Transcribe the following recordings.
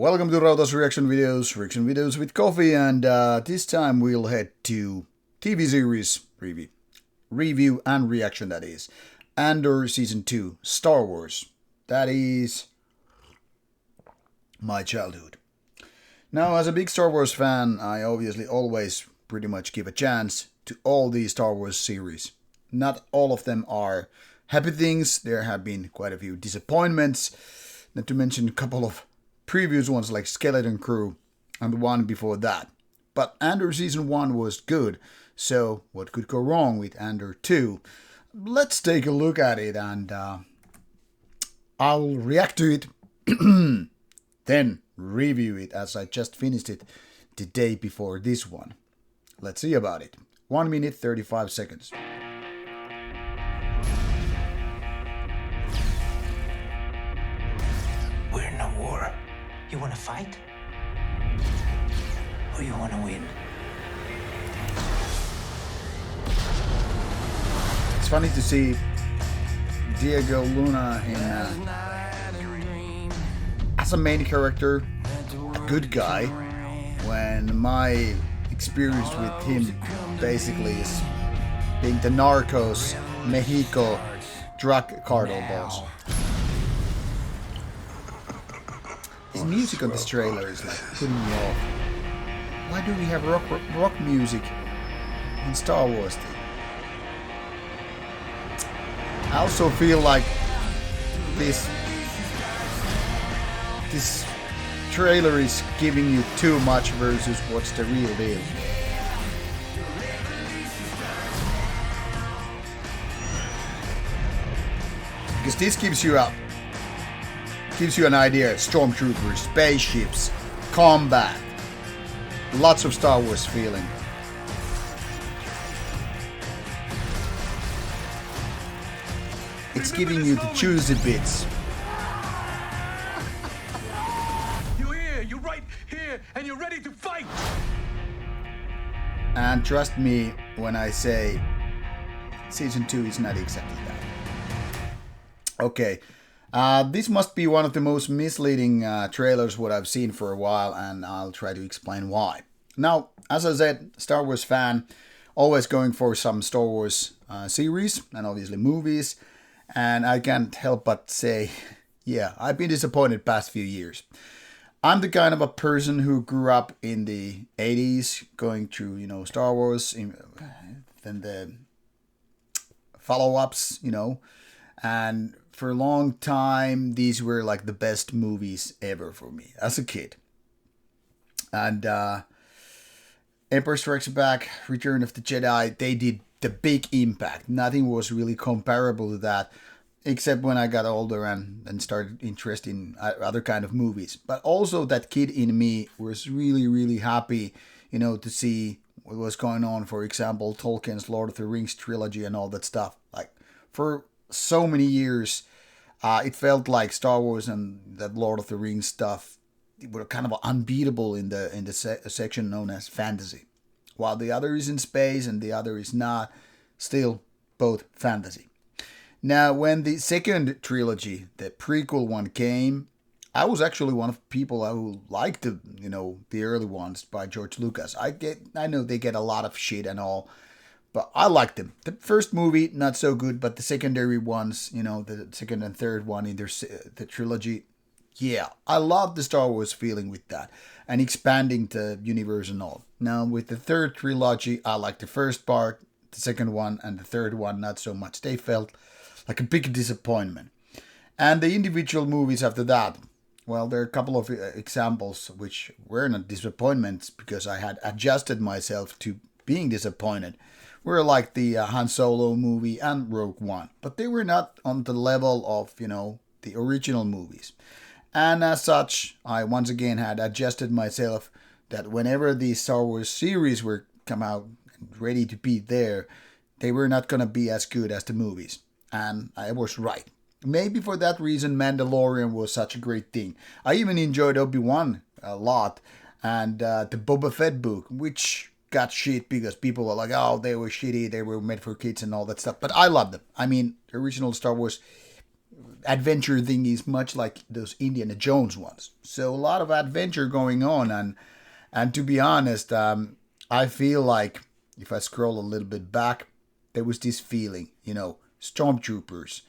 Welcome to Rauta's reaction videos with coffee, and this time we'll head to TV series review and reaction, that is. Andor Season 2, Star Wars. That is my childhood. Now, as a big Star Wars fan, I obviously always pretty much give a chance to all these Star Wars series. Not all of them are happy things, there have been quite a few disappointments, not to mention a couple of previous ones like Skeleton Crew and the one before that. But Andor Season 1 was good, so what could go wrong with Andor 2? Let's take a look at it, and I'll react to it, then review it as I just finished it the day before this one. Let's see about it. 1 minute 35 seconds. We're in a war. You want to fight? Or you want to win? It's funny to see Diego Luna as a main character, a good guy, when my experience with him basically is being the Narcos Mexico drug cartel boss. His music on this trailer is like putting me off. Why do we have rock music in Star Wars? I also feel like this trailer is giving you too much versus what's the real deal. Because this gives you an idea: stormtroopers, spaceships, combat, lots of Star Wars feeling. It's giving you the juicy bits. You're here, you're right here, and you're ready to fight. And trust me when I say Season 2 is not exactly that. Okay, this must be one of the most misleading trailers what I've seen for a while, and I'll try to explain why. Now, as I said, Star Wars fan, always going for some Star Wars series and obviously movies. And I can't help but say, yeah, I've been disappointed past few years. I'm the kind of a person who grew up in the 80s, going through, Star Wars, then the follow-ups, and for a long time, these were like the best movies ever for me as a kid. And Empire Strikes Back, Return of the Jedi, they did the big impact. Nothing was really comparable to that, except when I got older and started interested in other kind of movies. But also that kid in me was really, really happy, to see what was going on. For example, Tolkien's Lord of the Rings trilogy and all that stuff. Like, for so many years, it felt like Star Wars and that Lord of the Rings stuff were kind of unbeatable in the section known as fantasy. While the other is in space and the other is not, still both fantasy. Now, when the second trilogy, the prequel one, came, I was actually one of the people who liked the early ones by George Lucas. I know they get a lot of shit and all, but I liked them. The first movie, not so good, but the secondary ones, the second and third one in the trilogy, yeah, I love the Star Wars feeling with that and expanding the universe and all. Now, with the third trilogy, I like the first part, the second one, and the third one not so much. They felt like a big disappointment. And the individual movies after that, well, there are a couple of examples which were not disappointments because I had adjusted myself to being disappointed. Were like the Han Solo movie and Rogue One, but they were not on the level of, the original movies. And as such, I once again had adjusted myself that whenever these Star Wars series were come out ready to be there, they were not going to be as good as the movies. And I was right. Maybe for that reason, Mandalorian was such a great thing. I even enjoyed Obi-Wan a lot, and the Boba Fett book, which got shit because people were like, oh, they were shitty, they were made for kids and all that stuff. But I loved them. I mean, the original Star Wars, adventure thing is much like those Indiana Jones ones. So a lot of adventure going on, and to be honest, I feel like if I scroll a little bit back, there was this feeling, stormtroopers,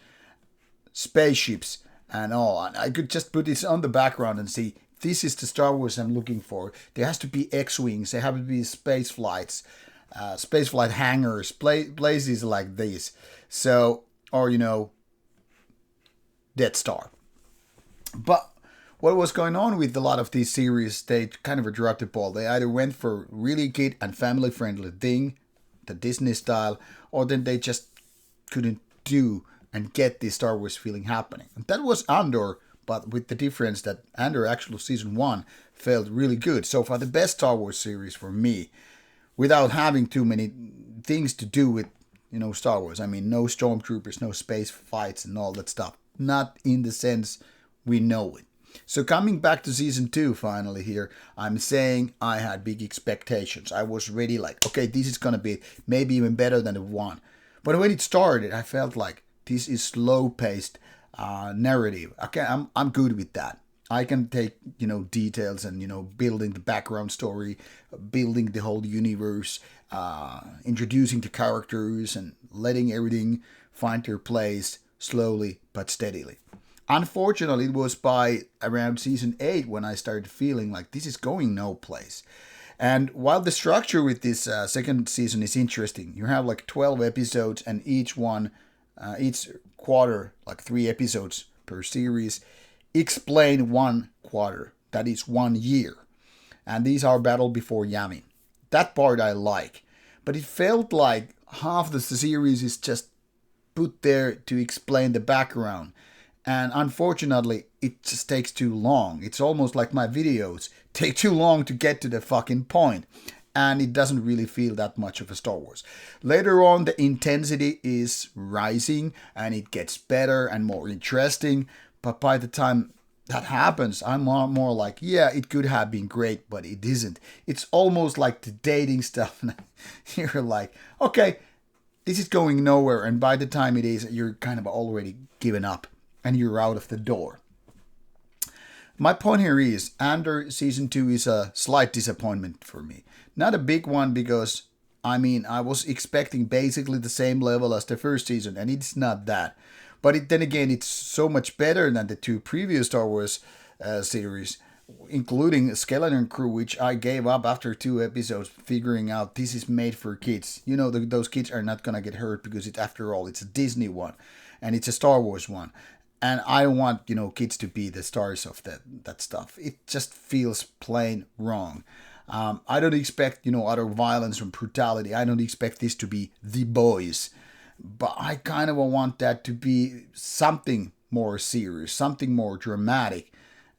spaceships, and all. And I could just put this on the background and see this is the Star Wars I'm looking for. There has to be X-wings. There have to be space flights, space flight hangars, places like this. So, or Death Star. But what was going on with a lot of these series, they kind of dropped the ball. They either went for really kid and family friendly thing, the Disney style, or then they just couldn't do and get the Star Wars feeling happening. And that was Andor, but with the difference that Andor actual season 1 felt really good. So far the best Star Wars series for me, without having too many things to do with, Star Wars. I mean, no stormtroopers, no space fights and all that stuff. Not in the sense we know it. So coming back to season 2 finally here, I'm saying I had big expectations. I was ready like, okay, this is going to be maybe even better than the 1. But when it started, I felt like this is slow-paced narrative. Okay, I'm good with that. I can take, details and, building the background story, building the whole universe, introducing the characters and letting everything find their place slowly but steadily. Unfortunately, it was by around season 8 when I started feeling like this is going no place. And while the structure with this second season is interesting, you have like 12 episodes and each quarter, like 3 episodes per series, explain 1 quarter, that is 1 year. And these are Battle Before Yavin. That part I like. But it felt like half the series is just put there to explain the background. And unfortunately, it just takes too long. It's almost like my videos take too long to get to the fucking point. And it doesn't really feel that much of a Star Wars. Later on, the intensity is rising and it gets better and more interesting. But by the time that happens, I'm more like, yeah, it could have been great, but it isn't. It's almost like the dating stuff. You're like, okay, this is going nowhere. And by the time it is, you're kind of already given up and you're out of the door. My point here is Andor season 2 is a slight disappointment for me. Not a big one because, I was expecting basically the same level as the first season and it's not that. But then again, it's so much better than the 2 previous Star Wars series, including Skeleton Crew, which I gave up after 2 episodes, figuring out this is made for kids. Those kids are not going to get hurt because after all, it's a Disney one and it's a Star Wars one. And I want, kids to be the stars of that stuff. It just feels plain wrong. I don't expect, utter violence and brutality. I don't expect this to be The Boys. But I kind of want that to be something more serious, something more dramatic.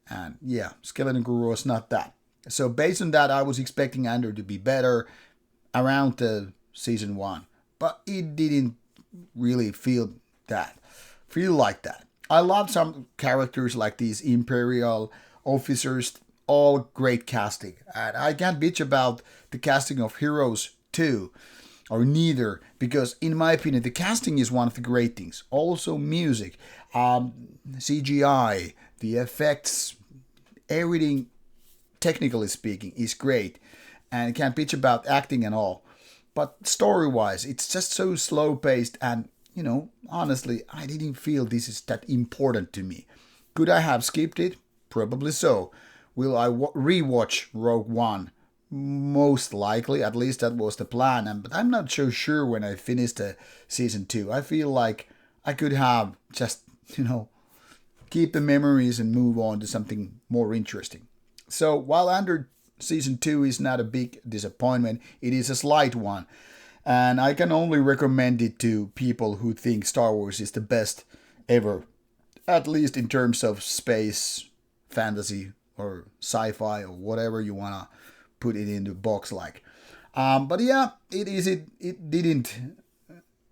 And yeah, Skeleton Crew was not that. So based on that, I was expecting Andor to be better around the season 1. But it didn't really feel like that. I love some characters like these Imperial officers, all great casting. And I can't bitch about the casting of Heroes 2, or neither, because in my opinion, the casting is one of the great things. Also music, CGI, the effects, everything, technically speaking, is great. And I can't bitch about acting and all. But story-wise, it's just so slow-paced and honestly, I didn't feel this is that important to me. Could I have skipped it? Probably so. Will I rewatch Rogue One? Most likely, at least that was the plan. But I'm not so sure when I finish the season 2. I feel like I could have just, keep the memories and move on to something more interesting. So while Andor season 2 is not a big disappointment, it is a slight one. And I can only recommend it to people who think Star Wars is the best ever, at least in terms of space, fantasy, or sci-fi, or whatever you want to put it in the box like. But yeah, it didn't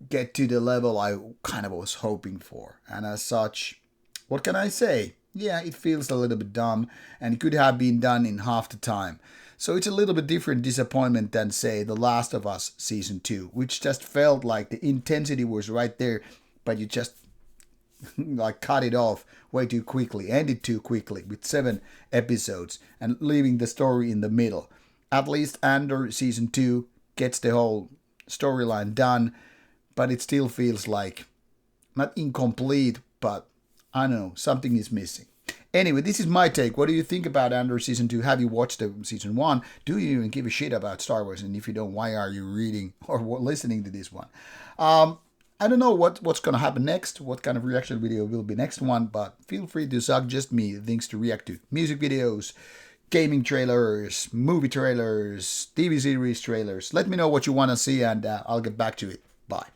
get to the level I kind of was hoping for. And as such, what can I say? Yeah, it feels a little bit dumb, and it could have been done in half the time. So it's a little bit different disappointment than, say, The Last of Us Season 2, which just felt like the intensity was right there, but you just like cut it off way too quickly, ended too quickly with 7 episodes and leaving the story in the middle. At least Andor season 2 gets the whole storyline done, but it still feels like not incomplete, but I don't know, something is missing. Anyway, this is my take. What do you think about Andor Season 2? Have you watched the Season 1? Do you even give a shit about Star Wars? And if you don't, why are you reading or listening to this one? I don't know what's going to happen next, what kind of reaction video will be next one, but feel free to suggest me things to react to. Music videos, gaming trailers, movie trailers, TV series trailers. Let me know what you want to see and I'll get back to it. Bye.